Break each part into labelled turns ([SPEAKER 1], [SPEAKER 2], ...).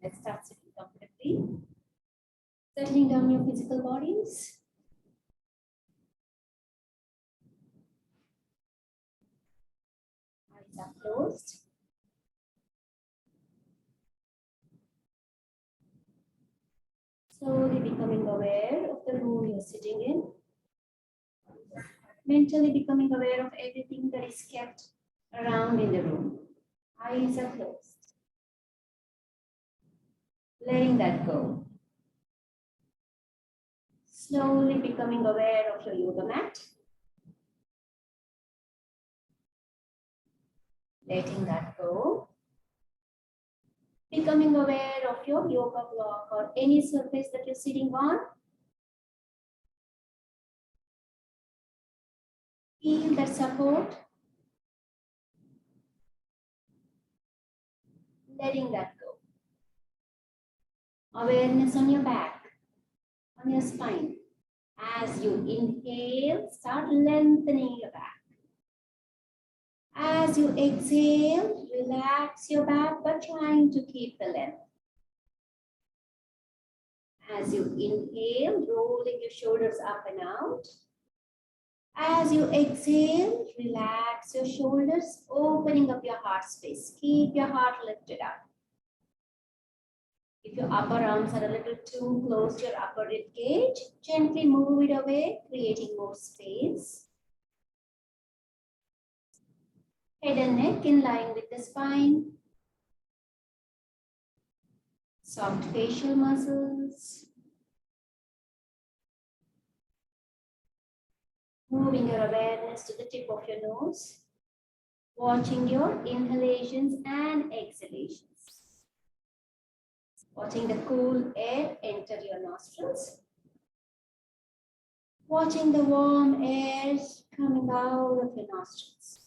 [SPEAKER 1] Let's start sitting comfortably. Settling down your physical bodies. Eyes are closed. Slowly becoming aware of the room you're sitting in. Mentally becoming aware of everything that is kept around in the room. Eyes are closed. Letting that go. Slowly becoming aware of your yoga mat. Letting that go. Becoming aware of your yoga block or any surface that you're sitting on. Feel that support. Letting that go. Awareness on your back, on your spine. As you inhale, start lengthening your back. As you exhale, relax your back, but trying to keep the length. As you inhale, rolling your shoulders up and out. As you exhale, relax your shoulders, opening up your heart space. Keep your heart lifted up. If your upper arms are a little too close to your upper rib cage, gently move it away, creating more space. Head and neck in line with the spine. Soft facial muscles. Moving your awareness to the tip of your nose. Watching your inhalations and exhalations. Watching the cool air enter your nostrils. Watching the warm air coming out of your nostrils.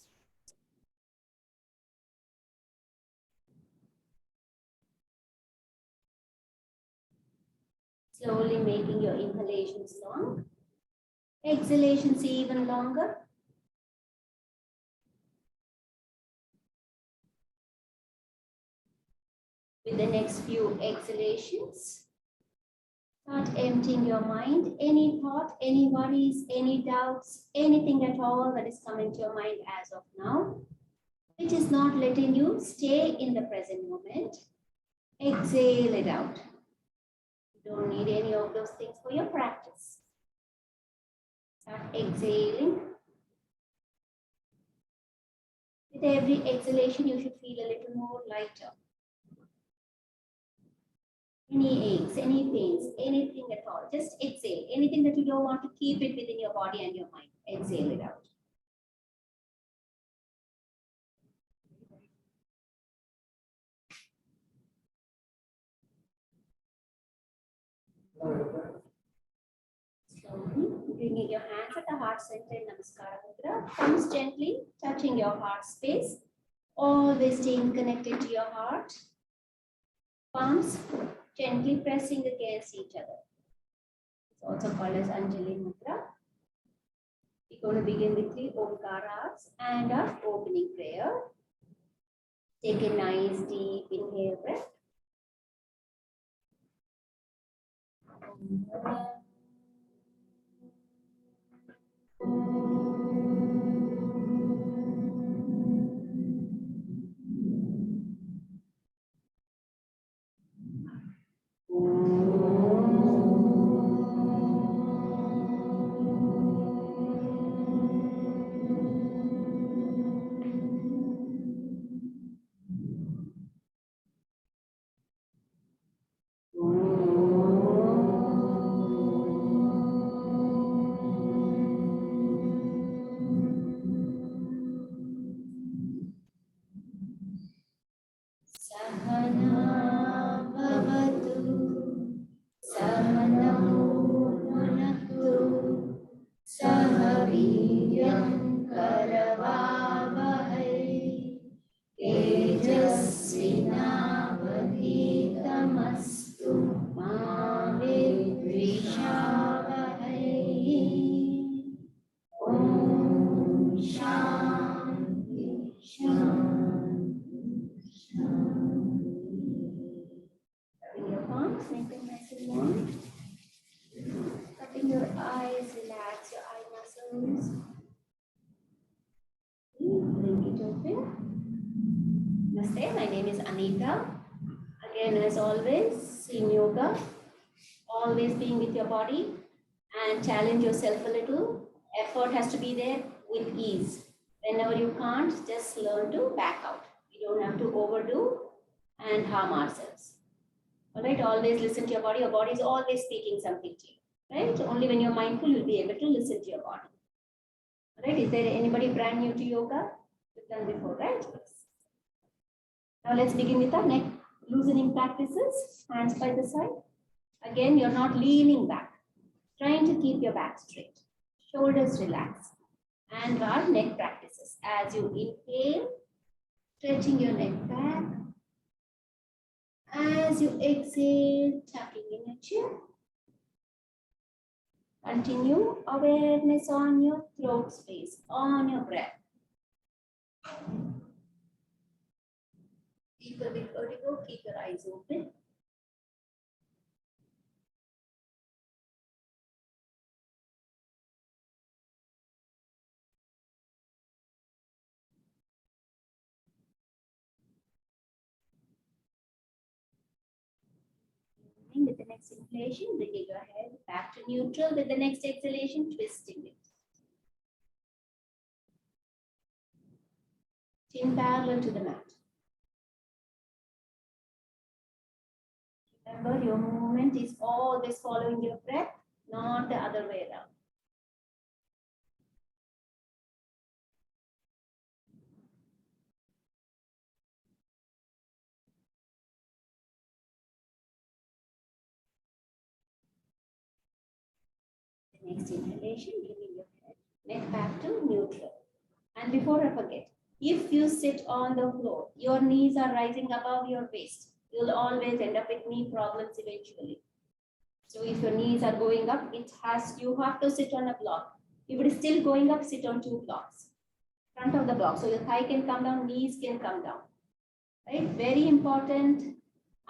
[SPEAKER 1] Slowly making your inhalations long. Exhalations even longer. With the next few exhalations, start emptying your mind. Any thought, any worries, any doubts, anything at all that is coming to your mind as of now, which is not letting you stay in the present moment, exhale it out. You don't need any of those things for your practice. Start exhaling. With every exhalation, you should feel a little more lighter. Any aches, any pains, anything at all, just exhale. Anything that you don't want to keep it within your body and your mind, exhale it out. Slowly bringing your hands at the heart center in Namaskara Mudra, thumbs gently touching your heart space, always staying connected to your heart. Palms gently pressing against each other. It's also called as Anjali Mudra. We're going to begin with 3 Omkaras and our opening prayer. Take a nice deep inhale breath. is Anita. Again, as always, in yoga, always being with your body and challenge yourself a little. Effort has to be there with ease. Whenever you can't, just learn to back out. We don't have to overdo and harm ourselves. All right, always listen to your body. Your body is always speaking something to you. Right? Only when you're mindful, you'll be able to listen to your body. All right, is there anybody brand new to yoga? You've done before, right? Yes. Now let's begin with our neck loosening practices. Hands by the side. Again, you're not leaning back. Trying to keep your back straight. Shoulders relaxed. And our neck practices. As you inhale, stretching your neck back. As you exhale, tucking in your chin. Continue awareness on your throat space, on your breath. People with vertigo, keep your eyes open. With the next inhalation, bringing your head back to neutral. With the next exhalation, twisting it. Chin parallel to the mat. Remember, your movement is always following your breath, not the other way around. The next inhalation, bringing your head, neck back to neutral. And before I forget, if you sit on the floor, your knees are rising above your waist, you'll always end up with knee problems eventually. So if your knees are going up, you have to sit on a block. If it is still going up, sit on 2 blocks. Front of the block. So your thigh can come down, knees can come down. Right? Very important.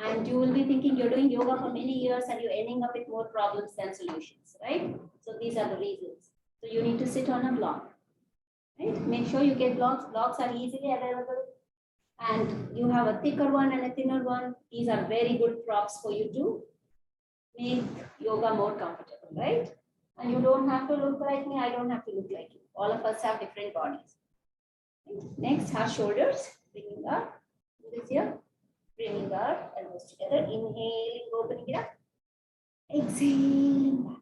[SPEAKER 1] And you will be thinking you're doing yoga for many years and you're ending up with more problems than solutions. Right? So these are the reasons. So you need to sit on a block. Right? Make sure you get blocks. Blocks are easily available. And you have a thicker one and a thinner one. These are very good props for you to make yoga more comfortable, right? And you don't have to look like me. I don't have to look like you. All of us have different bodies. Right? Next, our shoulders. Bringing up. Do this here. Bringing our elbows together. Inhaling, opening it up. Exhaling back.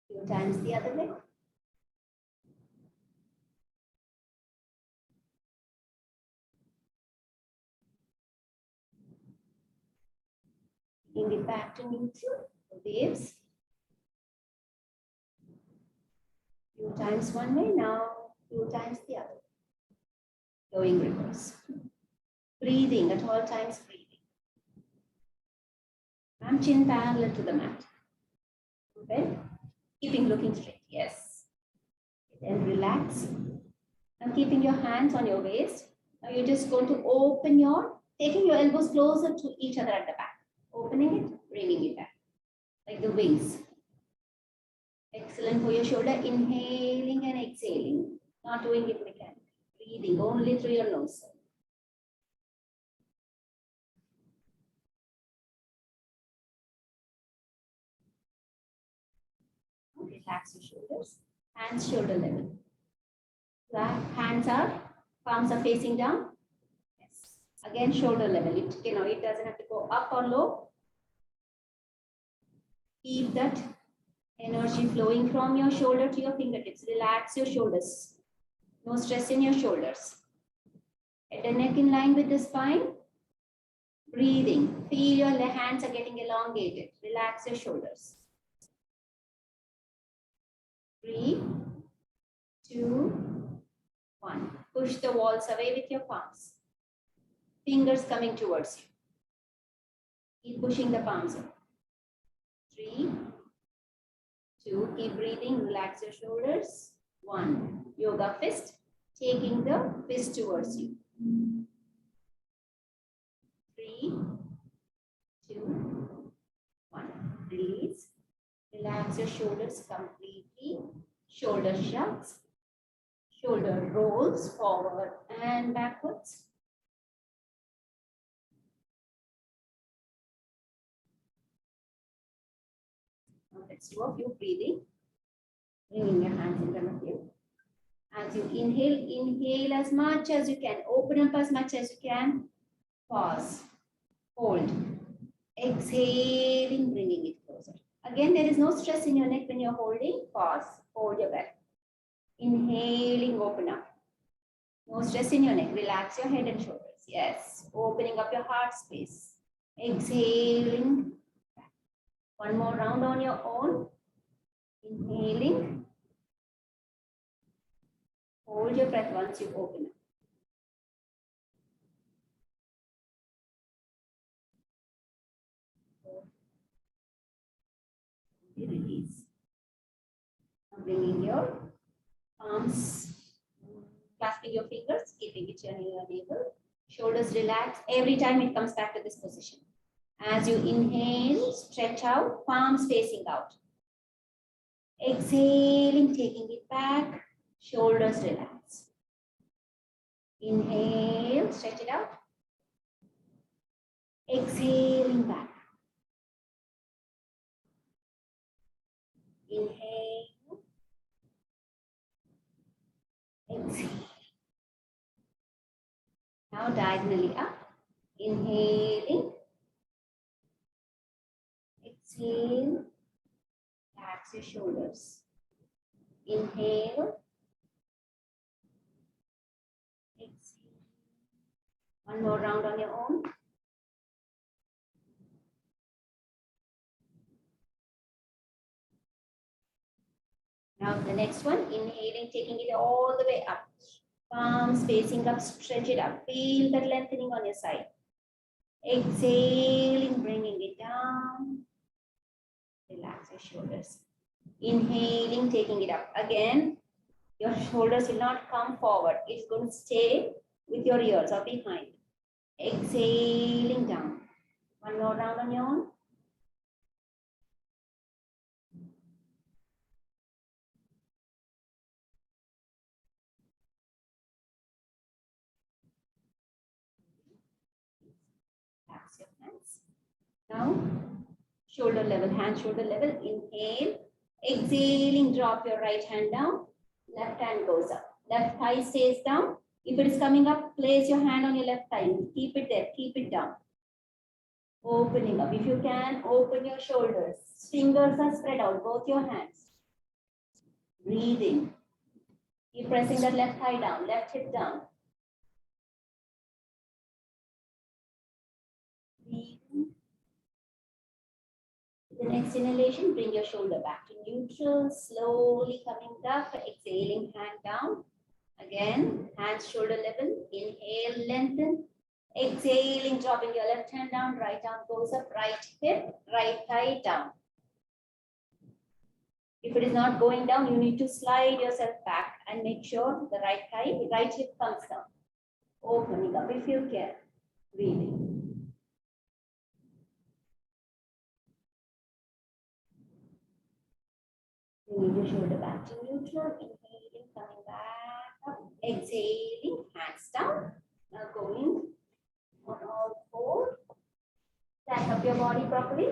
[SPEAKER 1] Few times the other way. Bring it back to neutral. Waves. Few times one way, now few times the other. Going reverse. Breathing at all times, breathing. And chin parallel to the mat. Okay. Keeping looking straight. Yes. Then relax. And keeping your hands on your waist. Now you're just going to taking your elbows closer to each other at the back. Opening it, bringing it back. Like the wings. Excellent for your shoulder. Inhaling and exhaling. Not doing it mechanically. Breathing only through your nose. Relax your shoulders. Hands shoulder level. Palms are facing down. Yes. Again, shoulder level. It doesn't have to go up or low. Keep that energy flowing from your shoulder to your fingertips. Relax your shoulders. No stress in your shoulders. Head and neck in line with the spine. Breathing. Feel your hands are getting elongated. Relax your shoulders. 3, 2, 1. Push the walls away with your palms. Fingers coming towards you. Keep pushing the palms up. 3, 2, keep breathing, relax your shoulders. 1, yoga fist, taking the fist towards you. 3, 2, 1, release. Relax your shoulders completely. Shoulder shrugs. Shoulder rolls forward and backwards. Now let's do a few breathing. Bringing your hands in front of you. As you inhale, inhale as much as you can. Open up as much as you can. Pause. Hold. Exhaling, bringing it closer. Again, there is no stress in your neck when you're holding. Pause. Hold your breath. Inhaling, open up. No stress in your neck. Relax your head and shoulders. Yes. Opening up your heart space. Exhaling. One more round on your own. Inhaling. Hold your breath once you open up. Release. Now bringing your palms, clasping your fingers, keeping it near your navel. Shoulders relax. Every time it comes back to this position. As you inhale, stretch out, palms facing out. Exhaling, taking it back. Shoulders relax. Inhale, stretch it out. Exhaling back. Inhale. Exhale. Now diagonally up. Inhaling. Exhale. Relax your shoulders. Inhale. Exhale. One more round on your own. Now the next one, inhaling, taking it all the way up. Palms facing up, stretch it up. Feel that lengthening on your side. Exhaling, bringing it down. Relax your shoulders. Inhaling, taking it up. Again, your shoulders will not come forward. It's going to stay with your ears or behind. Exhaling down. One more round on your own. Relax your hands. Now, shoulder level, hand shoulder level. Inhale. Exhaling, drop your right hand down. Left hand goes up. Left thigh stays down. If it is coming up, place your hand on your left thigh. Keep it there. Keep it down. Opening up. If you can, open your shoulders. Fingers are spread out. Both your hands. Breathing. Keep pressing that left thigh down. Left hip down. Breathing. The next inhalation, bring your shoulder back to neutral. Slowly coming up. Exhaling, hand down. Again, hands shoulder level. Inhale, lengthen. Exhaling, dropping your left hand down. Right arm goes up. Right hip, right thigh down. If it is not going down, you need to slide yourself back and make sure the right thigh, right hip comes down. Opening up if you can. Breathing. Bring your shoulder back to neutral. Inhaling, coming back up. Exhaling, hands down. Now going on all fours. Stack up your body properly.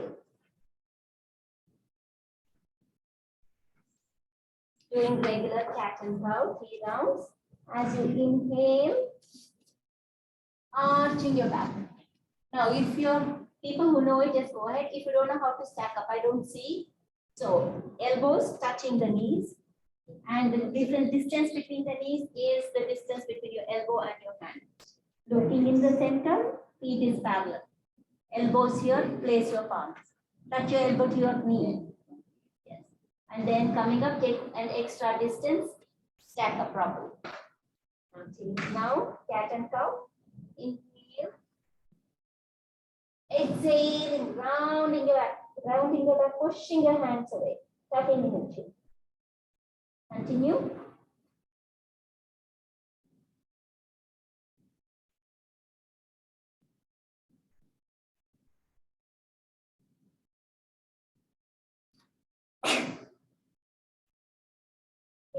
[SPEAKER 1] Doing regular cat and cow, 3 rounds. As you inhale, arching your back. Now, if you're people who know it, just go ahead. If you don't know how to stack up, I don't see. So, elbows touching the knees. And the different distance between the knees is the distance between your elbow and your hand. Looking in the center, feet is parallel. Elbows here, place your palms. Touch your elbow to your knee. Yes. And then coming up, take an extra distance, stack up properly. Now, cat and cow. Inhale. Exhaling, rounding your back, pushing your hands away, tucking in the chin. Continue.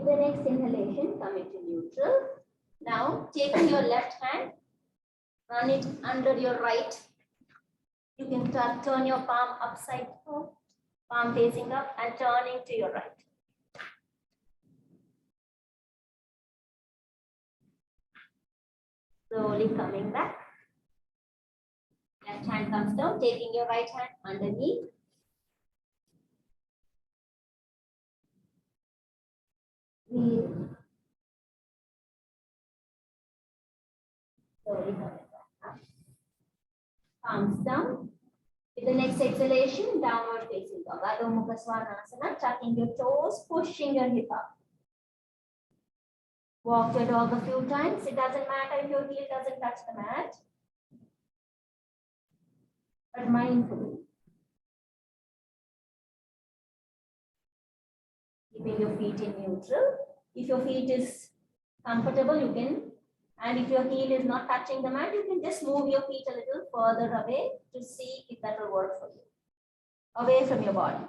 [SPEAKER 1] With the next inhalation, come into neutral. Now, taking your left hand, run it under your right. You can turn your palm upside down, palm facing up and turning to your right. Slowly coming back. Left hand comes down, taking your right hand underneath. Breathe. Slowly coming back up. Palms down. With the next exhalation, downward facing dog. Adho Mukha Svanasana, tucking your toes, pushing your hip up. Walk your dog a few times. It doesn't matter if your heel doesn't touch the mat. But mindfully. Keeping your feet in neutral. If your feet is comfortable, you can. And if your heel is not touching the mat, you can just move your feet a little further away to see if that will work for you. Away from your body.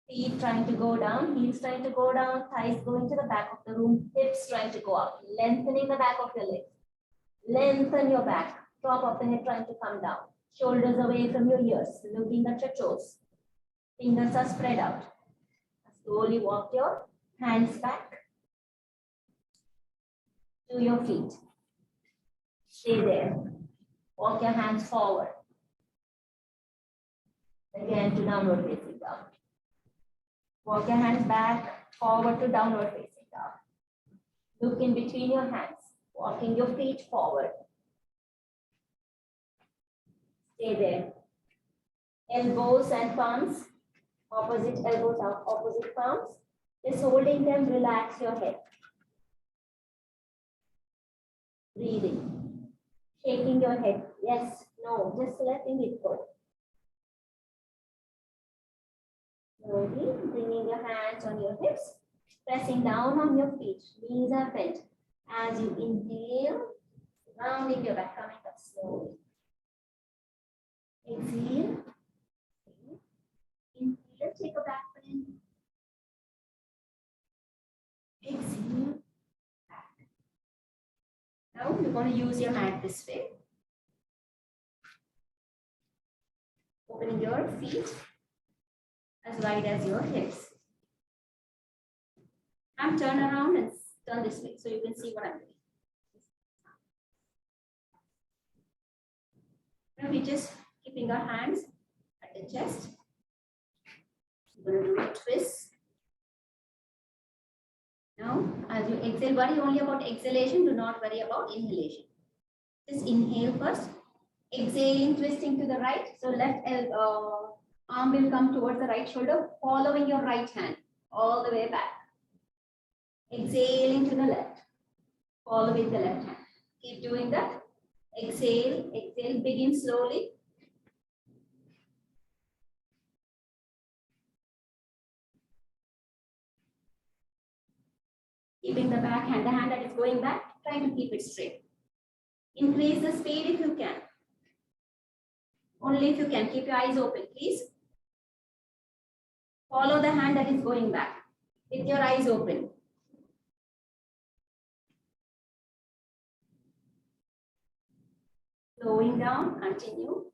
[SPEAKER 1] Feet trying to go down, heels trying to go down, thighs going to the back of the room, hips trying to go up, lengthening the back of your legs. Lengthen your back, top of the head trying to come down. Shoulders away from your ears, looking at your toes. Fingers are spread out. Slowly walk your hands back to your feet. Stay there. Walk your hands forward. Again to downward facing dog. Walk your hands back, forward to downward facing dog. Look in between your hands, walking your feet forward. Stay there. Elbows and palms, opposite elbows are opposite palms. Just holding them, relax your head. Breathing. Shaking your head. Yes, no, just letting it go. Slowly bringing your hands on your hips, pressing down on your feet. Knees are bent. As you inhale, rounding your back, coming up slowly. Exhale. Inhale, take a back bend. Exhale. Back. Now you're going to use your mat this way. Opening your feet as wide as your hips. I'm turn around and turn this way so you can see what I'm doing. Now we're just keeping our hands at the chest. We're going to do a twist. Now, as you exhale, worry only about exhalation. Do not worry about inhalation. Just inhale first. Exhaling, twisting to the right. So left arm will come towards the right shoulder, following your right hand all the way back. Exhaling to the left, following the left hand. Keep doing that. Exhale, exhale, begin slowly. Keeping the back hand, the hand that is going back, trying to keep it straight. Increase the speed if you can. Only if you can. Keep your eyes open, please. Follow the hand that is going back with your eyes open. Slowing down, continue.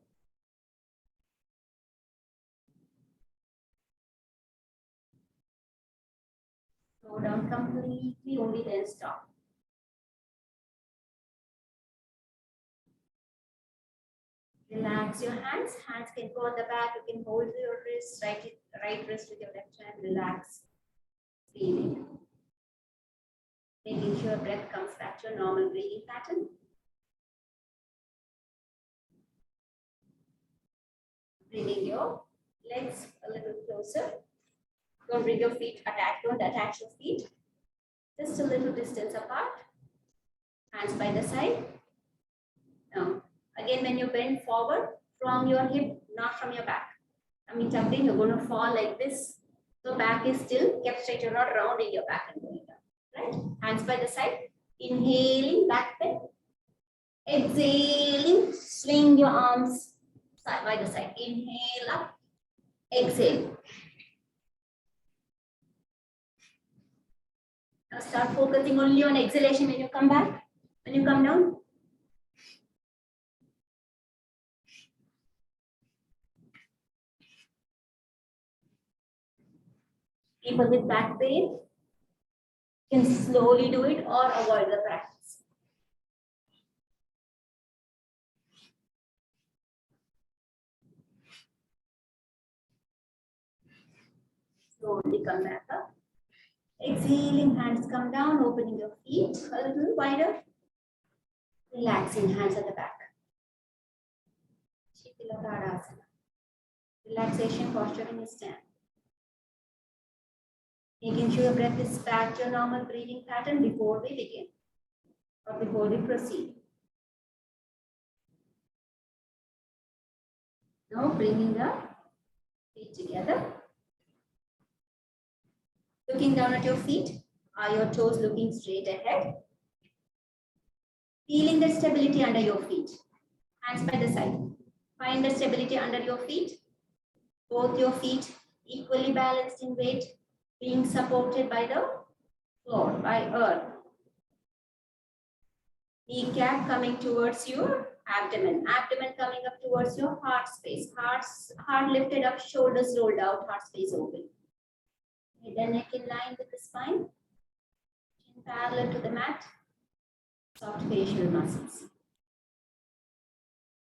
[SPEAKER 1] Slow down completely, only then stop. Relax your hands. Hands can go on the back. You can hold your wrist, right wrist with your left hand. Relax. Breathing. Making sure breath comes back to your normal breathing pattern. Bringing your legs a little closer. Don't bring your feet attached. Don't attach your feet. Just a little distance apart. Hands by the side. Now, again, when you bend forward from your hip, not from your back. Tucked in, you're going to fall like this. So back is still kept straight. You're not rounding your back and going down. Right? Hands by the side. Inhaling, back bend. Exhaling, swing your arms side by the side. Inhale up. Exhale. Now start focusing only on exhalation when you come back, when you come down. People with back pain can slowly do it or avoid the practice. Slowly come back up. Exhaling, hands come down, opening your feet a little wider. Relaxing, hands at the back. Relaxation posture in stand. Making sure your breath is back to your normal breathing pattern before we begin or before we proceed. Now bringing the feet together. Looking down at your feet. Are your toes looking straight ahead? Feeling the stability under your feet. Hands by the side. Find the stability under your feet. Both your feet equally balanced in weight, being supported by the floor, by earth. Kneecap coming towards your abdomen. Abdomen coming up towards your heart space. Heart lifted up, shoulders rolled out, heart space open. Head and neck in line with the spine. Chin parallel to the mat. Soft facial muscles.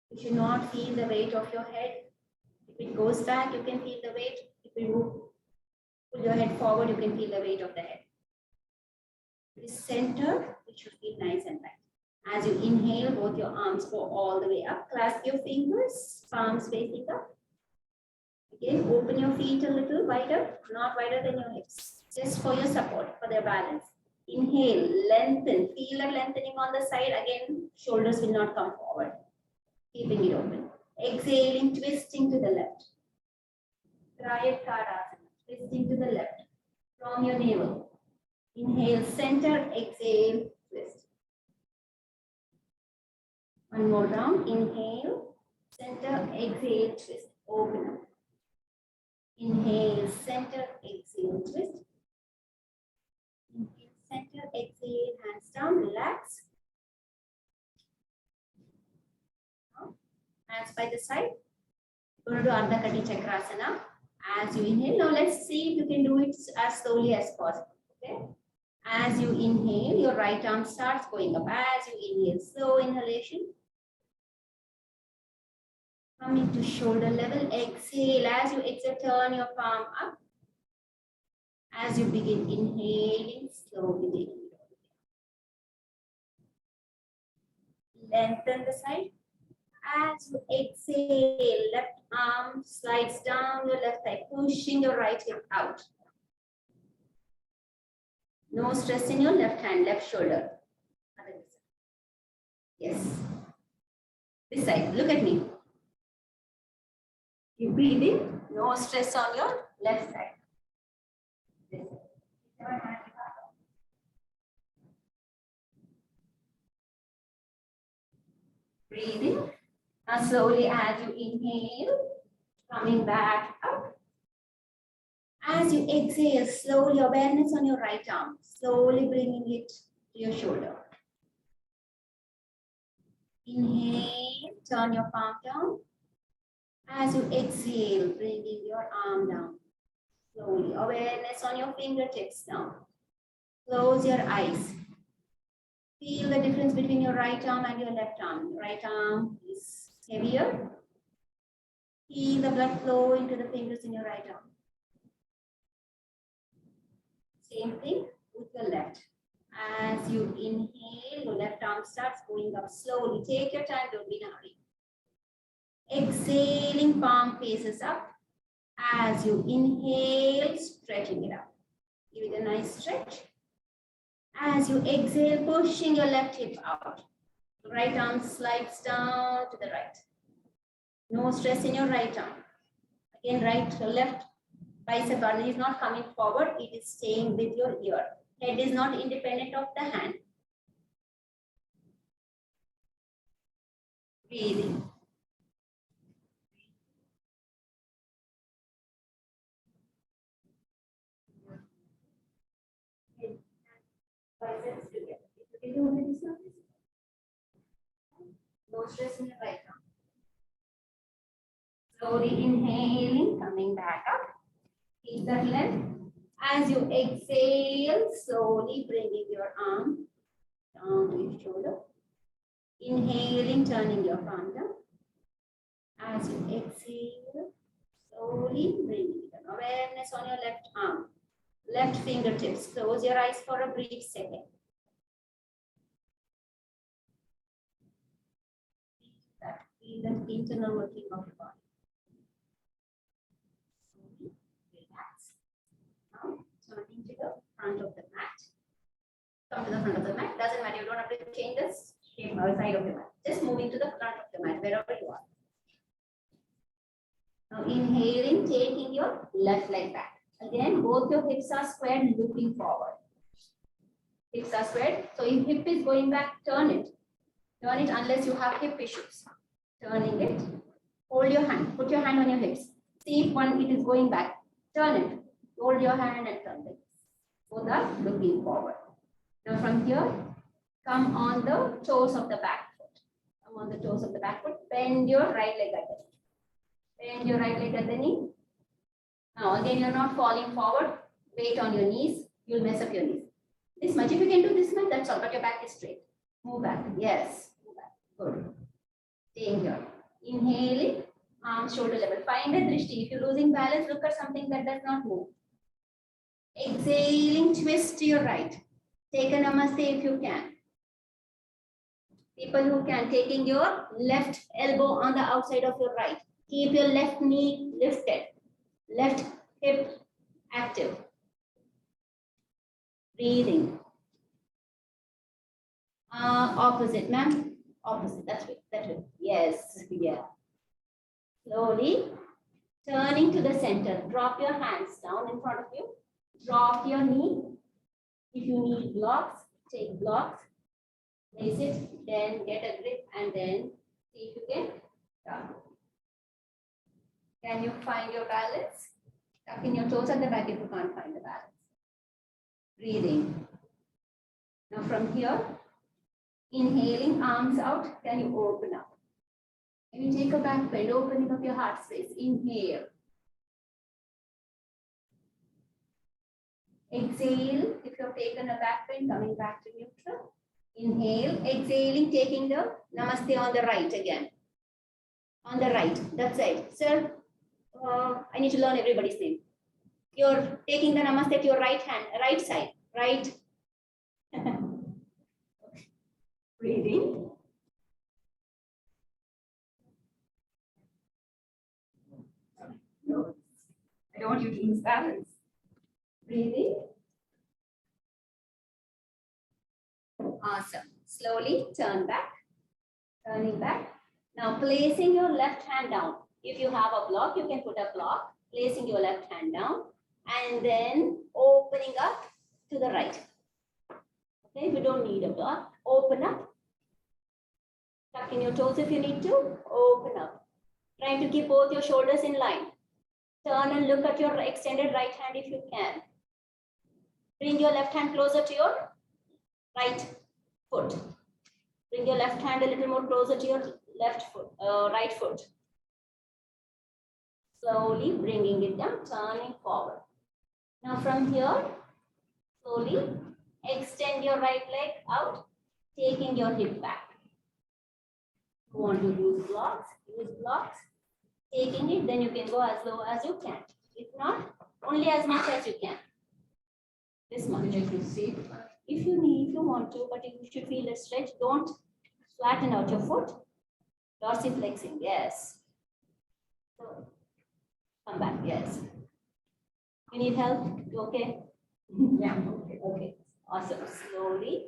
[SPEAKER 1] You should not feel the weight of your head. If it goes back, you can feel the weight. If you pull your head forward, you can feel the weight of the head. It is centered, it should feel nice and light. As you inhale, both your arms go all the way up. Clasp your fingers, palms facing up. Again, open your feet a little wider, not wider than your hips, just for your support, for their balance. Inhale, lengthen, feel a lengthening on the side. Again, shoulders will not come forward, keeping it open. Exhaling, twisting to the left. Tadasana, twisting to the left from your navel. Inhale, center, exhale, twist. One more round. Inhale, center, exhale, twist. Open up. Inhale, center, exhale, twist. Inhale, center, exhale, hands down, relax. Hands by the side. Go to Ardha Kati Chakrasana. As you inhale, now let's see if you can do it as slowly as possible. Okay. As you inhale, your right arm starts going up. As you inhale, slow inhalation. Coming to shoulder level, exhale. As you exhale, turn your palm up. As you begin inhaling, slowly taking it over. Lengthen the side. As you exhale, left arm slides down your left thigh, pushing your right hip out. No stress in your left hand, left shoulder. Yes. This side, look at me. You breathe in, no stress on your left side. This side. Breathe in. Now slowly as you inhale, coming back up. As you exhale, slowly awareness on your right arm, slowly bringing it to your shoulder. Inhale, turn your palm down. As you exhale, bringing your arm down. Slowly, awareness on your fingertips now. Close your eyes. Feel the difference between your right arm and your left arm. Right arm is heavier. Feel the blood flow into the fingers in your right arm. Same thing with your left. As you inhale, your left arm starts going up slowly. Take your time, don't be in a hurry. Exhaling, palm faces up. As you inhale, stretching it up. Give it a nice stretch. As you exhale, pushing your left hip out. Right arm slides down to the right. No stress in your right arm. Again, right to left bicep button is not coming forward. It is staying with your ear. Head is not independent of the hand. Breathing. biceps together. If you can do only this one. No stress in it right now. Slowly inhaling, coming back up. Keep that length. As you exhale, slowly bringing your arm down to your shoulder. Inhaling, turning your palm down. As you exhale, slowly bringing an awareness on your left arm, left fingertips. Close your eyes for a brief second. Feel that internal working of your body. Slowly relax. Now, turning to the front of the mat. Come to the front of the mat. Doesn't matter. You don't have to change the shape or side of the mat. Just moving to the front of the mat, wherever you are. Now, inhaling, taking your left leg back. Again, both your hips are squared, looking forward. Hips are squared. So, if hip is going back, turn it. Turn it unless you have hip issues. Turning it. Hold your hand. Put your hand on your hips. See if it is going back. Turn it. Hold your hand and turn it. Both are looking forward. Now from here, come on the toes of the back foot. Come on the toes of the back foot. Bend your right leg at the knee. Bend your right leg at the knee. Now again, you're not falling forward. Weight on your knees. You'll mess up your knees. This much. If you can do this much, that's all. But your back is straight. Move back. Yes. Move back. Good. Staying here. Inhaling, arms shoulder level. Find a drishti. If you're losing balance, look at something that does not move. Exhaling, twist to your right. Take a namaste if you can. People who can, taking your left elbow on the outside of your right. Keep your left knee lifted. Left hip active. Breathing. Opposite, ma'am. Opposite. That's it. That's it. Yes. Yeah. Slowly turning to the center. Drop your hands down in front of you. Drop your knee. If you need blocks, take blocks. Place it. Then get a grip and then see if you can turn. Can you find your balance? Tuck in your toes at the back if you can't find the balance. Breathing. Now from here, inhaling, arms out. Can you open up? Can you take a back bend, opening up your heart space? Inhale. Exhale. If you've taken a back bend, coming back to neutral. Inhale. Exhaling, taking the namaste on the right again. On the right. That's it. Sir, I need to learn everybody's name. You're taking the namaste to your right hand, right side. Right. Breathing. No, I don't want you to lose balance. Breathing. Awesome. Slowly turn back. Turning back. Now placing your left hand down. If you have a block, you can put a block. Placing your left hand down and then opening up to the right. Okay, we don't need a block. Open up. Tuck in your toes if you need to. Open up. Trying to keep both your shoulders in line. Turn and look at your extended right hand if you can. Bring your left hand closer to your right foot. Bring your left hand a little more closer to your left foot, right foot. Slowly bringing it down, turning forward. Now from here, slowly extend your right leg out, taking your hip back. You want to use blocks, taking it, then you can go as low as you can. If not, only as much as you can. This much. If you need, if you want to, but you should feel a stretch, don't flatten out your foot. Dorsiflexing, yes. So, come back, yes. You need help? You okay? Yeah, okay. Okay, awesome. Slowly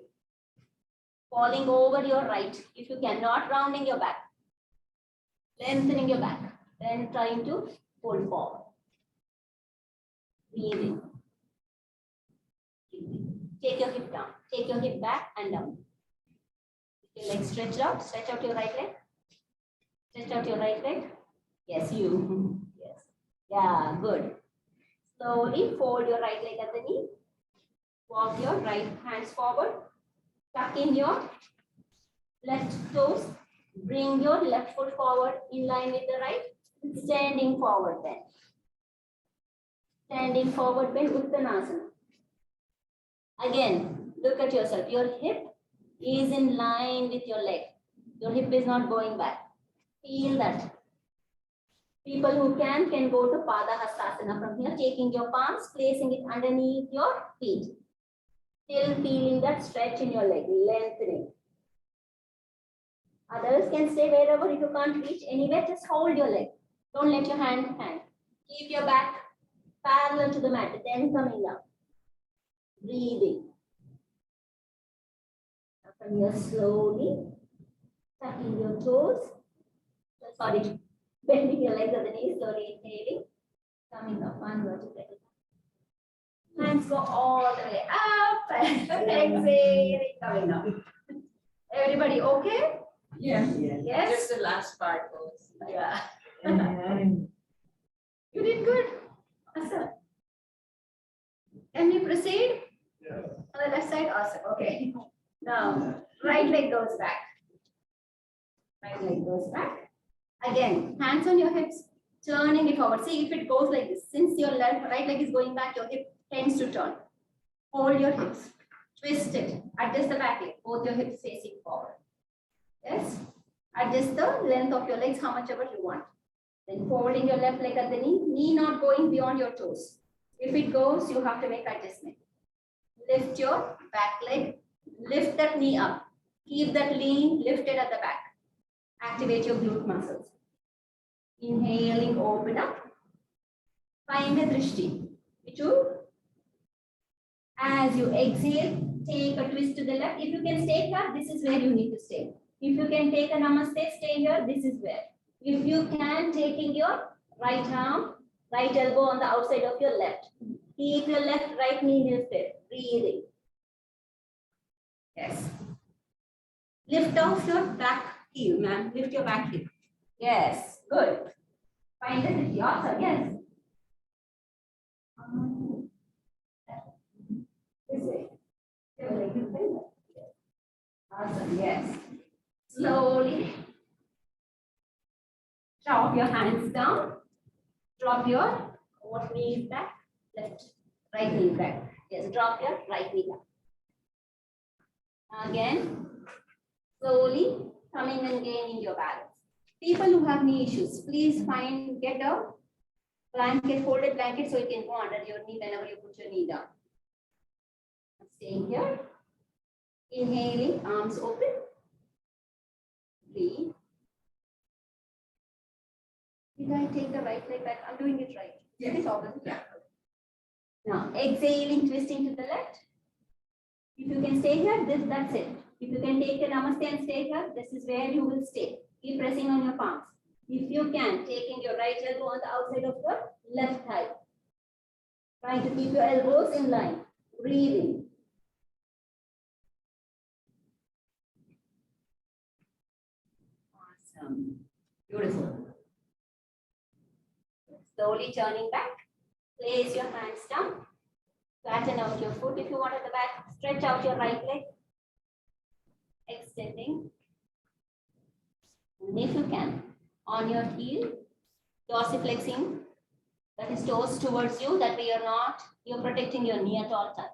[SPEAKER 1] falling over your right. If you cannot, rounding your back. Lengthening your back. Then trying to pull forward. Breathing. Take your hip down. Take your hip back and down. Your leg stretched out. Stretch out your right leg. Stretch out your right leg. Yes, you. Yes. Yeah, good. Slowly fold your right leg at the knee. Walk your right hands forward. Tuck in your left toes. Bring your left foot forward in line with the right. Standing forward bend. Standing forward bend, Uttanasana. Again, look at yourself. Your hip is in line with your leg. Your hip is not going back. Feel that. People who can go to Padahastasana from here, taking your palms, placing it underneath your feet. Still feeling that stretch in your leg, lengthening. Others can stay wherever. If you can't reach anywhere, just hold your leg. Don't let your hand hang. Keep your back parallel to the mat, then coming down. Breathing. From here, slowly tucking your toes. Sorry, bending your legs at the knees, slowly inhaling. Coming up, one vertical. Hands go all the way up and exhaling, coming down. Everybody okay?
[SPEAKER 2] Yeah.
[SPEAKER 1] Yes?
[SPEAKER 2] Just the last part goes.
[SPEAKER 1] Yeah. You did good. Awesome. Can we proceed?
[SPEAKER 3] Yeah.
[SPEAKER 1] On the left side? Awesome. Okay. Now, right leg goes back. Right leg goes back. Again, hands on your hips, turning it forward. See if it goes like this. Since your right leg is going back, your hip tends to turn. Hold your hips. Twist it. Adjust the back leg. Both your hips facing forward. Yes? Adjust the length of your legs, how much ever you want. Then folding your left leg at the knee not going beyond your toes. If it goes, you have to make adjustment. Lift your back leg. Lift that knee up. Keep that knee lifted at the back. Activate your glute muscles. Inhaling, open up. Find a drishti. As you exhale, take a twist to the left. If you can stay here, this is where you need to stay. If you can take a namaste, stay here, this is where. If you can, taking your right arm, right elbow on the outside of your left. Keep your left, right knee lifted. Breathing. Yes. Lift off your back heel, ma'am. Lift your back heel. Yes. Good. Find the drishti. Awesome. Yes. This way. Awesome. Yes. Slowly drop your hands down. Drop your what knee back, left, right knee back. Yes, drop your right knee back. Again, slowly coming and gaining your balance. People who have knee issues, please get a blanket, folded blanket so it can go under your knee whenever you put your knee down. Staying here. Inhaling, arms open. Breathe. Did I take the right leg back? I'm doing it right.
[SPEAKER 2] Yes.
[SPEAKER 1] It's opposite. Yeah. Now, exhaling, twisting to the left. If you can stay here, that's it. If you can take a namaste and stay here, this is where you will stay. Keep pressing on your palms. If you can, taking your right elbow on the outside of your left thigh. Trying to keep your elbows in line. Breathing. Awesome. Beautiful. Slowly turning back. Place your hands down. Flatten out your foot if you want at the back. Stretch out your right leg. Extending. And if you can, on your heel, dorsiflexing, that is toes towards you, that way you're protecting your knee at all times.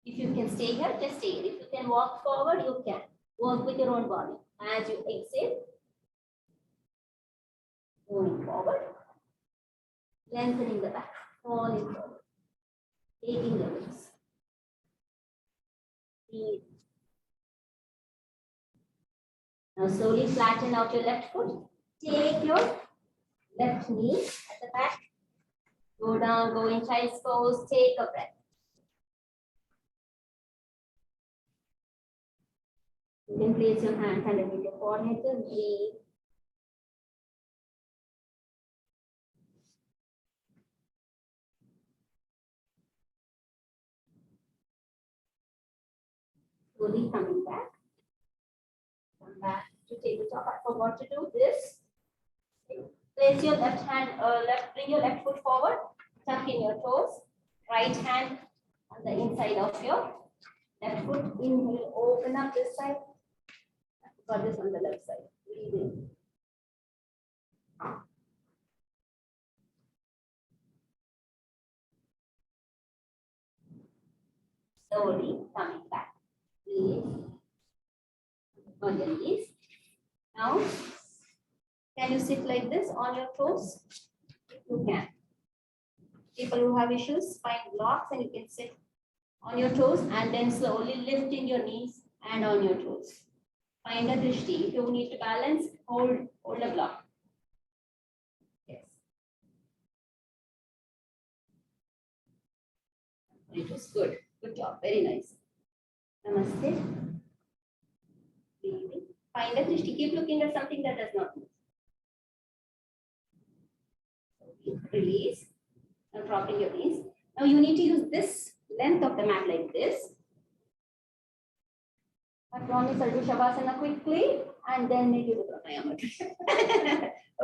[SPEAKER 1] If you can stay here, just stay. If you can walk forward, you can. Work with your own body. As you exhale, going forward, lengthening the back, falling forward, taking the ribs. Breathe. Now slowly flatten out your left foot. Take your left knee at the back. Go down, go in child's pose. Take a breath. You can place your hands underneath your forehead to breathe. Slowly coming back. Come back to tabletop. I forgot to do this. Place your bring your left foot forward. Tuck in your toes. Right hand on on the inside of your left foot. Inhale, open up this side. Got this on the left side. Breathe in. Slowly coming back. Breathe on your knees. Now, can you sit like this on your toes? You can. People who have issues, find blocks and you can sit on your toes and then slowly lifting your knees and on your toes. Find a drishti. If you need to balance, hold a block. Yes. It was good. Good job. Very nice. Namaste. Breathing. Find a drishti. Keep looking at something that does not move. Release. Now dropping your knees. Now you need to use this length of the mat like this. I promise I'll do Shavasana quickly and then make you do Pranayama.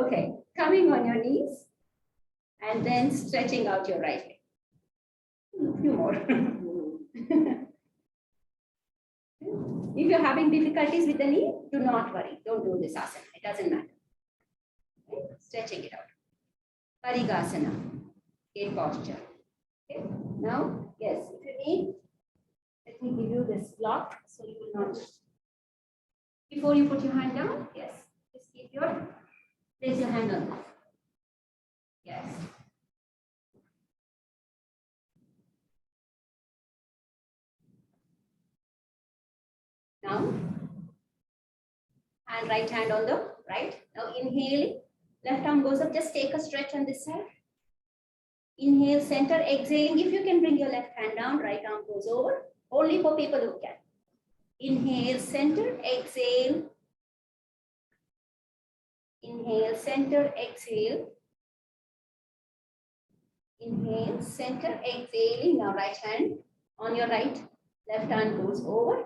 [SPEAKER 1] Okay, coming on your knees and then stretching out your right leg. A few more. If you're having difficulties with the knee, do not worry. Don't do this asana. It doesn't matter. Okay? Stretching it out. Parigasana. Gate posture. Okay. Now, yes, if you need, let me give you this block so you will not. Before you put your hand down, yes, just place your hand on this. Yes. Now, and right hand on the right. Now inhaling, left arm goes up, just take a stretch on this side. Inhale, center, exhaling. If you can bring your left hand down, right arm goes over. Only for people who can. Inhale, center, exhale. Inhale, center, exhale. Inhale, center, exhaling. Now right hand on your right, left hand goes over.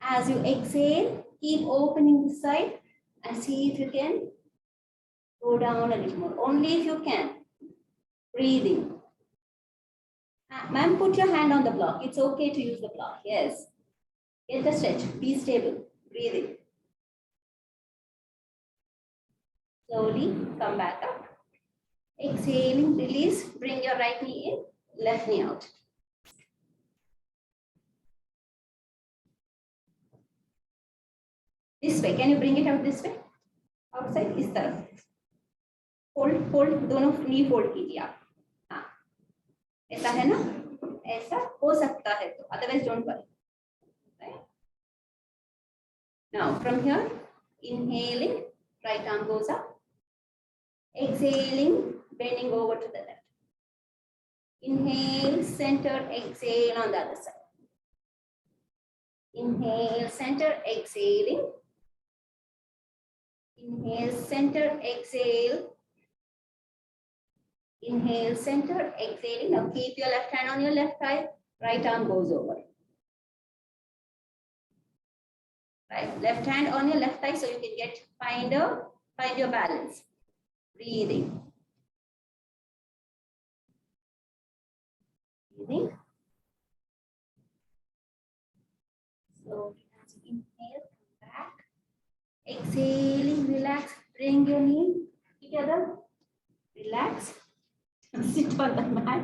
[SPEAKER 1] As you exhale, keep opening the side and see if you can go down a little more. Only if you can. Breathing. Ma'am, put your hand on the block. It's okay to use the block. Yes. Get the stretch. Be stable. Breathing. Slowly come back up. Exhaling, release. Bring your right knee in, left knee out. This way. Can you bring it out this way? Outside, इस तरफ. Fold, दोनों knee fold कीजिए आप. हाँ. ऐसा है ना? ऐसा हो सकता है तो. Otherwise, don't worry. Right? Now, from here, inhaling, right arm goes up. Exhaling, bending over to the left. Inhale, center, exhale on the other side. Inhale, center, exhaling. Inhale, center, exhale. Inhale, center, exhaling. Now keep your left hand on your left thigh. Right arm goes over. Right, left hand on your left thigh so you can find your balance. Breathing. Breathing. Slowly as you inhale, come back. Exhaling, relax. Bring your knee together. Relax. Sit on the mat.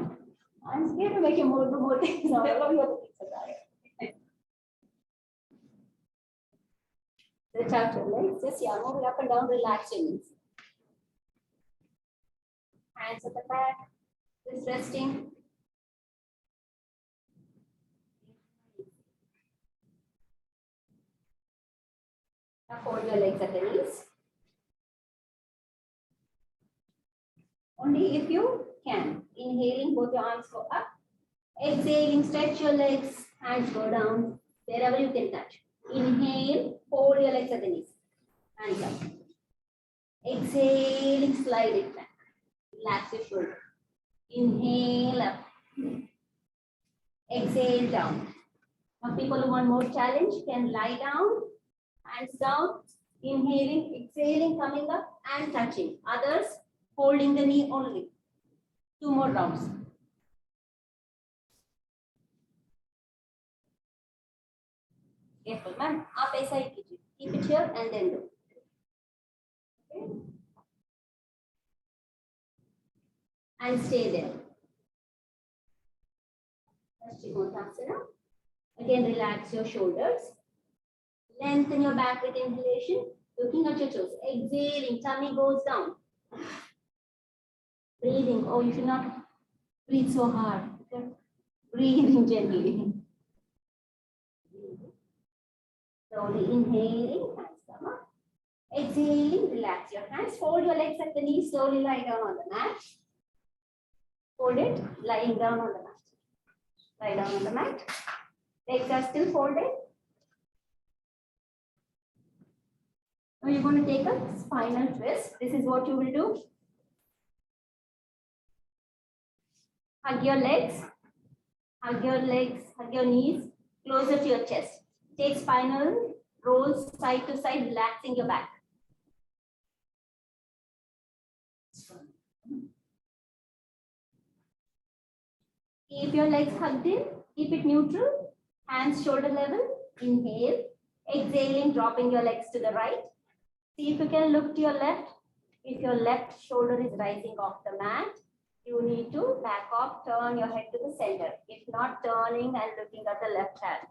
[SPEAKER 1] I'm scared to make you do more things now. I love your things about it. The chapter, right? Just move it up and down, relax your knees. Hands at the back, just resting. Now fold your legs at the knees. Only if you can. Inhaling, both your arms go up. Exhaling, stretch your legs, hands go down, wherever you can touch. Inhale, hold your legs at the knees. Hands up. Exhaling, slide it back. Relax your shoulder. Inhale up. Exhale down. Now people who want more challenge can lie down, hands down, inhaling, exhaling, coming up and touching. Others holding the knee only. 2 more rounds. Careful, ma'am. आप ऐसा ही कीजिए. Keep it here and then do. Okay. And stay there. Again, relax your shoulders. Lengthen your back with inhalation. Looking at your toes. Exhaling, tummy goes down. Breathing. Oh, you should not breathe so hard. Okay. Breathing gently. Slowly inhaling, hands come up. Exhaling, relax your hands. Fold your legs at the knees. Slowly lie down on the mat. Hold it, lying down on the mat. Lie down on the mat. Legs are still folded. Now you're going to take a spinal twist. This is what you will do. Hug your legs. Hug your legs. Hug your knees closer to your chest. Take spinal rolls side to side, relaxing your back. Keep your legs hugged in. Keep it neutral. Hands shoulder level. Inhale. Exhaling, dropping your legs to the right. See if you can look to your left. If your left shoulder is rising off the mat, you need to back off, turn your head to the center. If not, turning and looking at the left hand.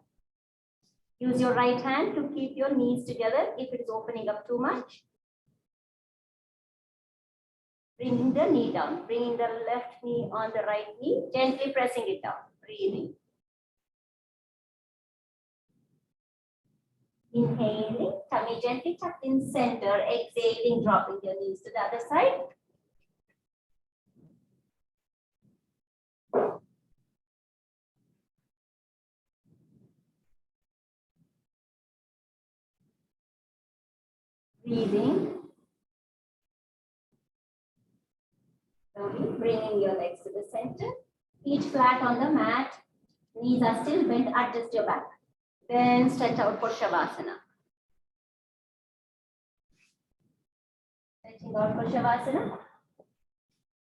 [SPEAKER 1] Use your right hand to keep your knees together if it is opening up too much. Bringing the knee down, bringing the left knee on the right knee, gently pressing it down, breathing. Inhaling, tummy gently tucked in center, exhaling, dropping your knees to the other side. Breathing. Slowly bringing your legs to the center. Feet flat on the mat. Knees are still bent. Adjust your back. Then stretch out for Shavasana. Stretching out for Shavasana.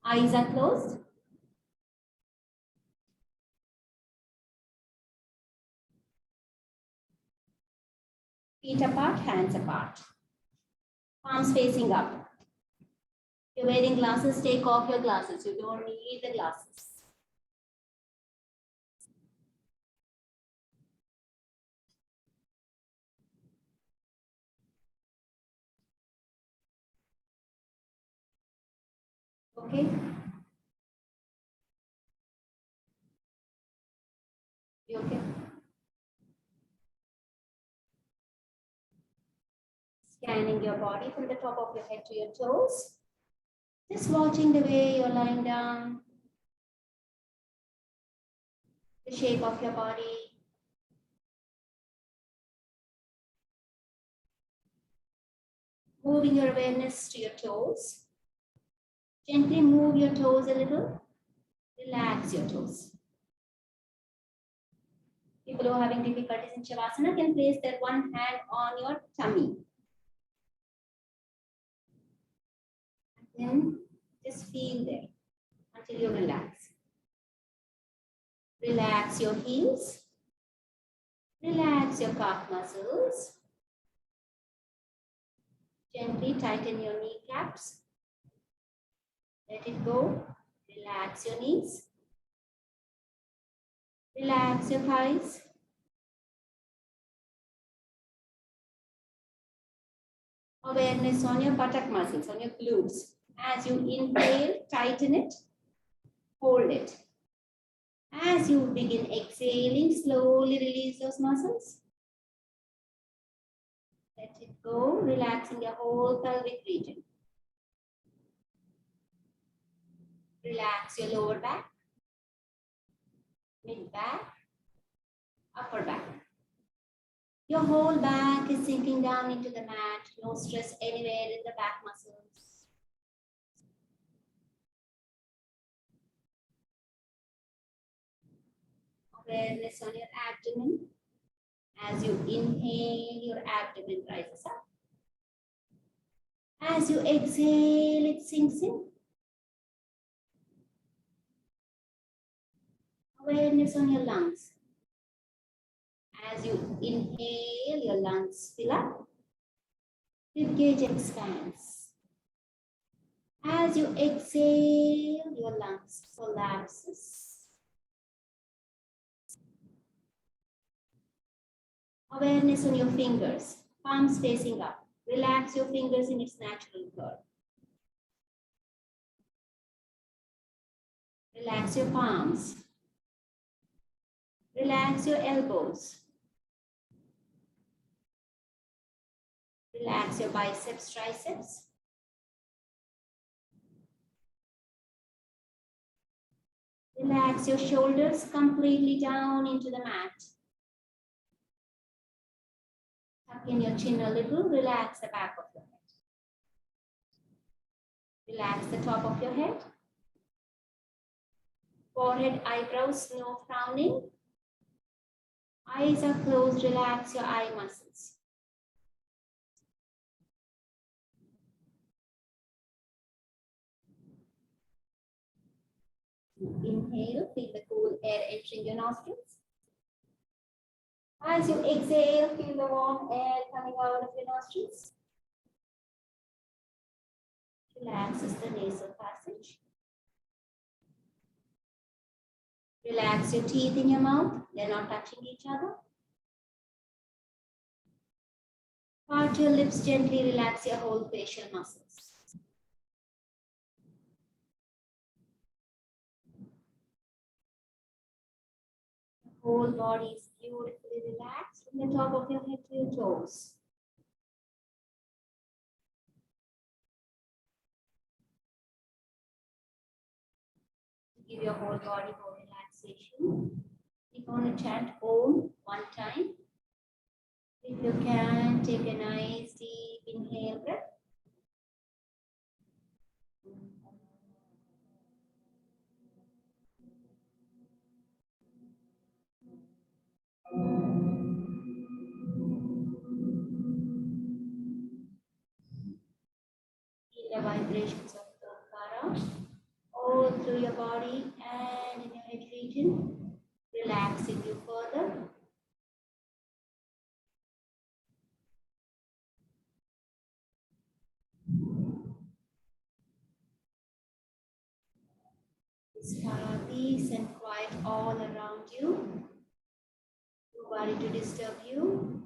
[SPEAKER 1] Eyes are closed. Feet apart, hands apart. Palms facing up. If you're wearing glasses, take off your glasses. You don't need the glasses. Okay. You okay? Scanning your body from the top of your head to your toes. Just watching the way you're lying down. The shape of your body. Moving your awareness to your toes. Gently move your toes a little. Relax your toes. People who are having difficulties in Shavasana can place their one hand on your tummy. And then just feel there until you relax. Relax your heels. Relax your calf muscles. Gently tighten your kneecaps. Let it go. Relax your knees. Relax your thighs. Awareness on your buttock muscles, on your glutes. As you inhale, tighten it. Hold it. As you begin exhaling, slowly release those muscles. Let it go, relaxing your whole pelvic region. Relax your lower back, mid back, upper back. Your whole back is sinking down into the mat. No stress anywhere in the back muscles. Awareness on your abdomen. As you inhale, your abdomen rises up. As you exhale, it sinks in. Awareness on your lungs. As you inhale, your lungs fill up, rib cage expands. As you exhale, your lungs collapses. Awareness on your fingers, palms facing up. Relax your fingers in its natural curve. Relax your palms. Relax your elbows. Relax your biceps, triceps. Relax your shoulders completely down into the mat. Tuck in your chin a little. Relax the back of your head. Relax the top of your head. Forehead, eyebrows, no frowning. Eyes are closed. Relax your eye muscles. Inhale, feel the cool air entering your nostrils. As you exhale, feel the warm air coming out of your nostrils. Relaxes the nasal passage. Relax your teeth in your mouth. They're not touching each other. Part your lips gently. Relax your whole facial muscles. The whole body is beautifully relaxed from the top of your head to your toes. To give your whole body more relaxation, we're going to chant Om one time. If you can, take a nice deep inhale breath. Feel the vibrations of Omkara all through your body and in your head region, relaxing you further. Inspire peace and quiet all around you. Nobody to disturb you.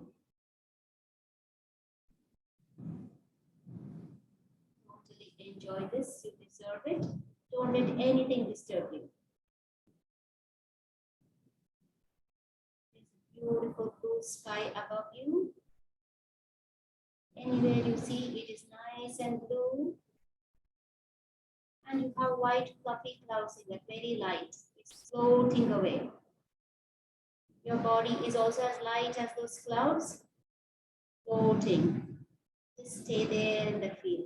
[SPEAKER 1] Totally enjoy this. You deserve it. Don't let anything disturb you. There's a beautiful blue sky above you. Anywhere you see, it is nice and blue. And you have white fluffy clouds in it, very light. It's floating away. Your body is also as light as those clouds, floating. Just stay there in the field.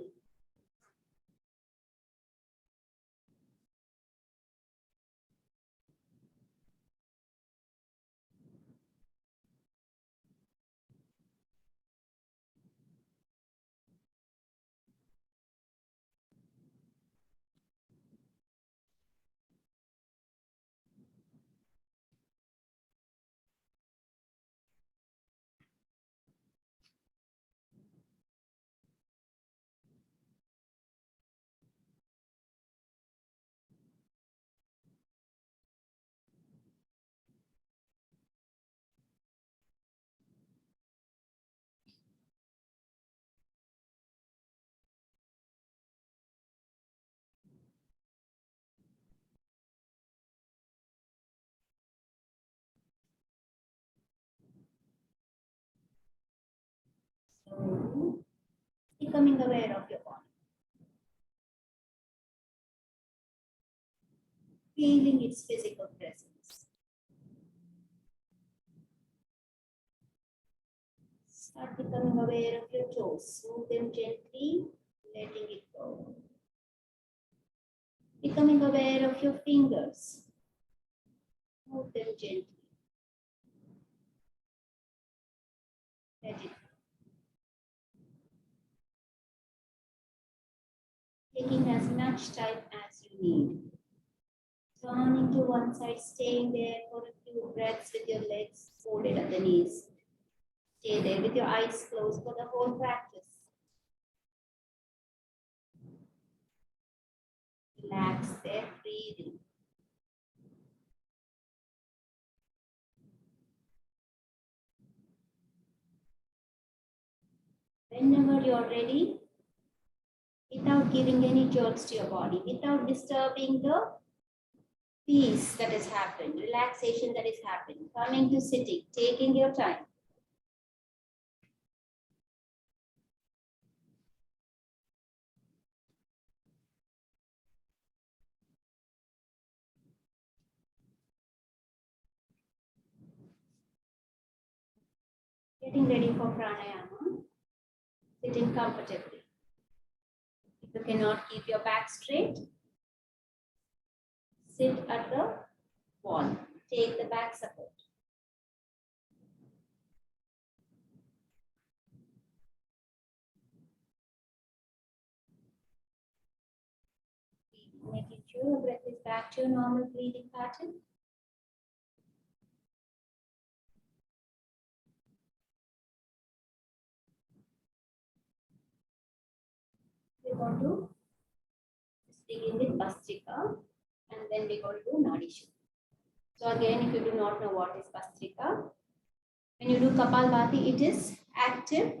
[SPEAKER 1] So, becoming aware of your body. Feeling its physical presence. Start becoming aware of your toes. Move them gently, letting it go. Becoming aware of your fingers. Move them gently. Let it go. Taking as much time as you need. Turning to one side, staying there for a few breaths with your legs folded at the knees. Stay there with your eyes closed for the whole practice. Relax there, breathing. Whenever you're ready, without giving any jerks to your body, without disturbing the peace that has happened, relaxation that is happening, coming to sitting, taking your time. Getting ready for pranayama, sitting comfortably. If you cannot keep your back straight, sit at the wall. Take the back support. Making sure your breath is back to your normal breathing pattern. We're going to begin with Bastrika and then we're going to do Nadi Shuddhi. So again, if you do not know what is Bastrika, when you do Kapalbhati, it is active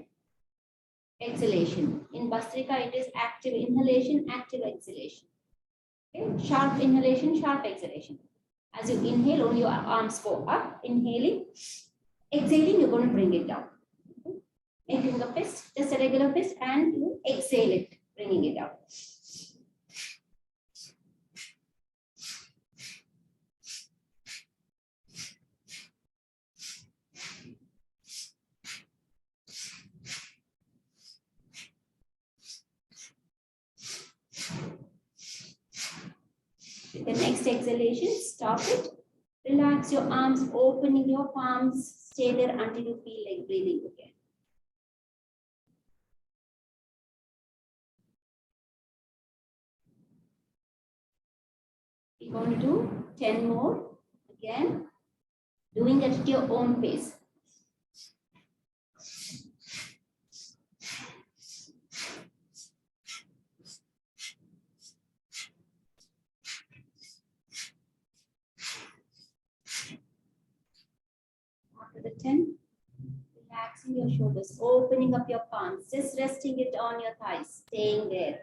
[SPEAKER 1] exhalation. In Bastrika, it is active inhalation, active exhalation. Okay? Sharp inhalation, sharp exhalation. As you inhale, only your arms go up. Inhaling, exhaling, you're going to bring it down. Okay? Making a fist, just a regular fist, and you exhale it, bringing it down. With the next exhalation, stop it. Relax your arms, opening your palms. Stay there until you feel like breathing again. We're going to do 10 more. Again, doing it at your own pace. After the 10, relaxing your shoulders, opening up your palms, just resting it on your thighs, staying there.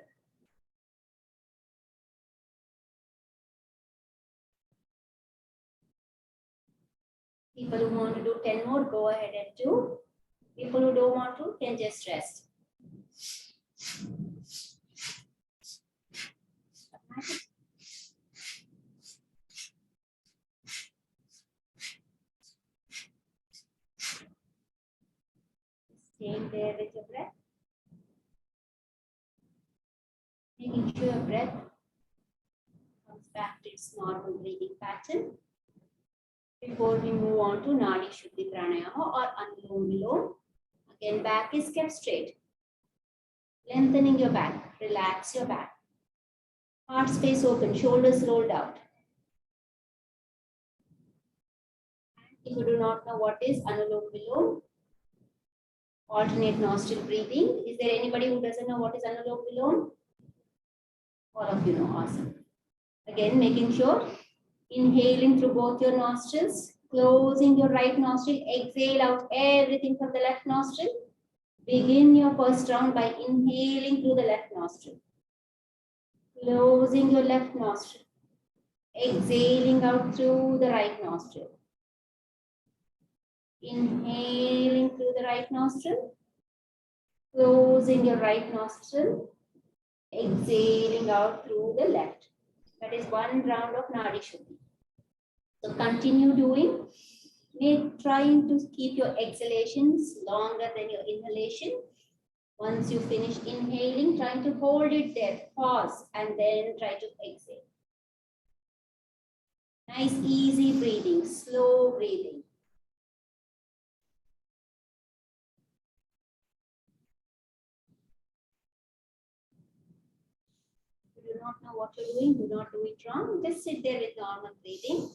[SPEAKER 1] People who want to do 10 more, go ahead and do. People who don't want to, can just rest. Staying there with your breath. Making sure your breath comes back to its normal breathing pattern. Before we move on to Nadi Shuddhi Pranayama or Anulom Vilom, again back is kept straight. Lengthening your back, relax your back. Heart space open, shoulders rolled out. If you do not know what is Anulom Vilom, alternate nostril breathing. Is there anybody who doesn't know what is Anulom Vilom? All of you know, awesome. Again, making sure, inhaling through both your nostrils, closing your right nostril, exhale out everything from the left nostril. Begin your first round by inhaling through the left nostril. Closing your left nostril. Exhaling out through the right nostril. Inhaling through the right nostril. Closing your right nostril. Exhaling out through the left. That is one round of Nadi Shuddhi. So continue doing. Trying to keep your exhalations longer than your inhalation. Once you finish inhaling, trying to hold it there, pause, and then try to exhale. Nice, easy breathing, slow breathing. If you do not know what you're doing, do not do it wrong. Just sit there with normal breathing.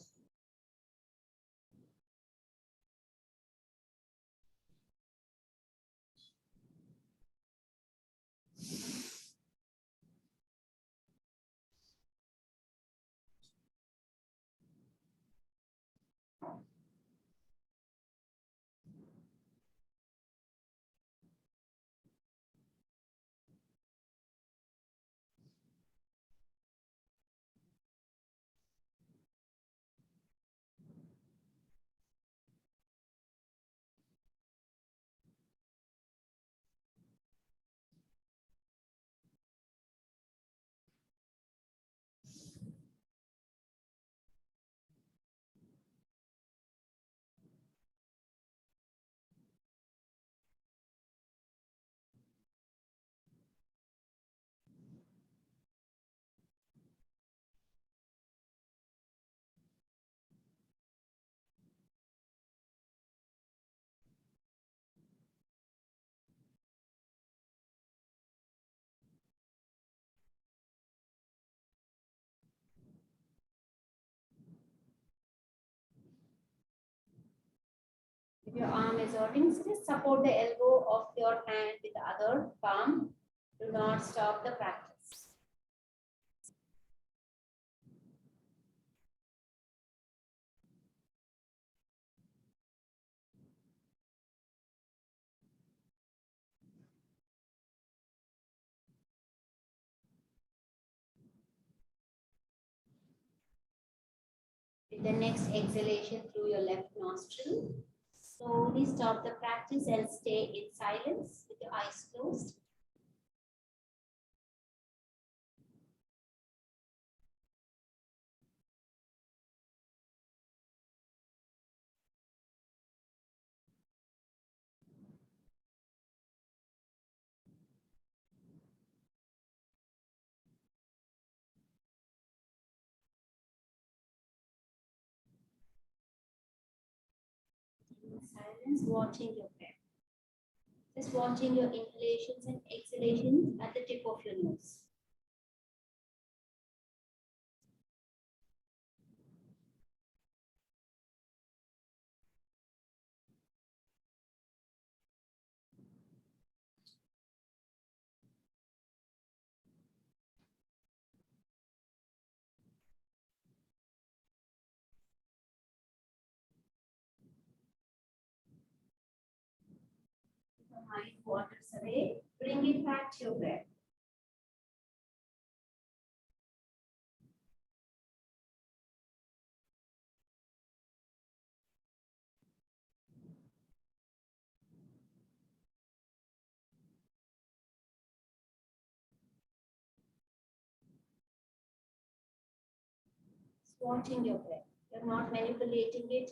[SPEAKER 1] If your arm is hurting, just support the elbow of your hand with the other palm. Do not stop the practice. With the next exhalation through your left nostril, slowly stop the practice and stay in silence with your eyes closed. In silence, watching your breath. Just watching your inhalations and exhalations at the tip of your nose. If the mind wanders away, bring it back to your breath. Just watching your breath. You're not manipulating it.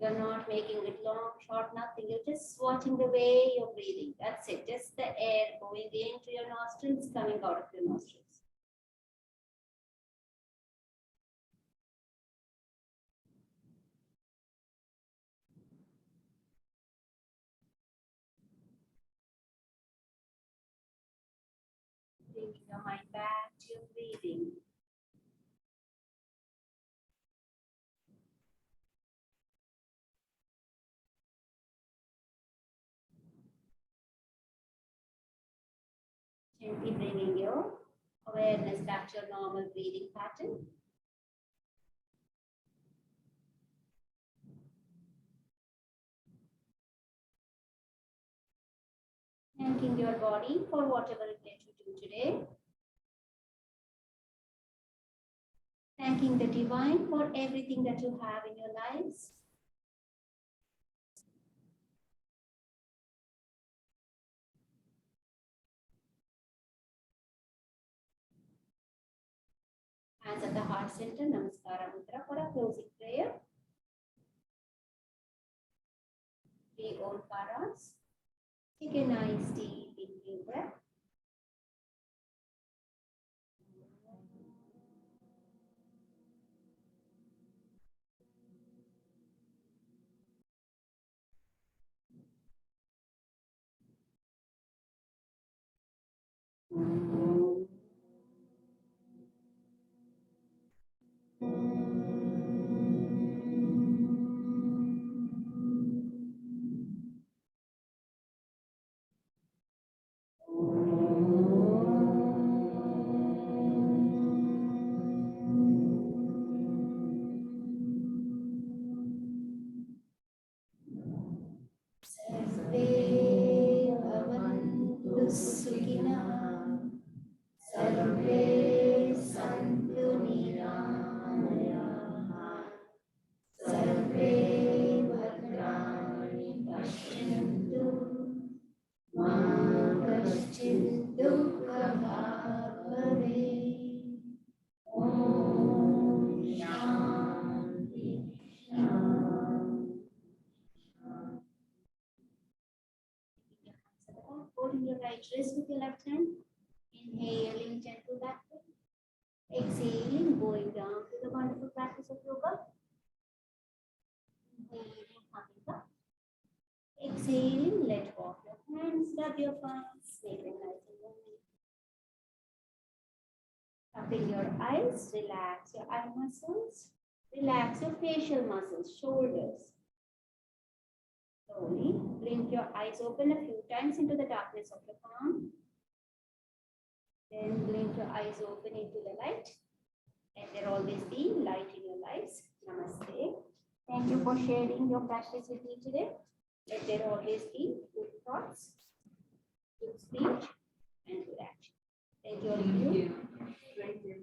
[SPEAKER 1] You're not making it long, short, nothing. You're just watching the way you're breathing. That's it. Just the air going into your nostrils, coming out of your nostrils. Bringing your mind back to your breathing. Gently bringing your awareness back to your normal breathing pattern. Thanking your body for whatever it let you do today. Thanking the divine for everything that you have in your lives. Hands at the heart center, Namaskara Mudra for a closing prayer. 3 Omkaras. Take a nice deep inhale breath. sukhina, sarve santu niramayah, sarve bhadrani pashyantu, ma kaschid dukkha bhave. Om Shanti Shanti. Holding your right wrist with your left hand. Inhaling gentle back bend. Exhaling, going down to the wonderful practice of yoga. Inhaling, coming up. Exhaling, let go of your hands, rub your palms, make them nice and warm. Open your eyes, relax your eye muscles, relax your facial muscles, shoulders. Slowly blink your eyes open a few times into the darkness of your palm. Then blink your eyes open into the light. Let there always be light in your lives. Namaste. Thank you for sharing your practice with me today. Let there always be good thoughts, good speech, and good action. Thank you all of you.
[SPEAKER 2] Thank you.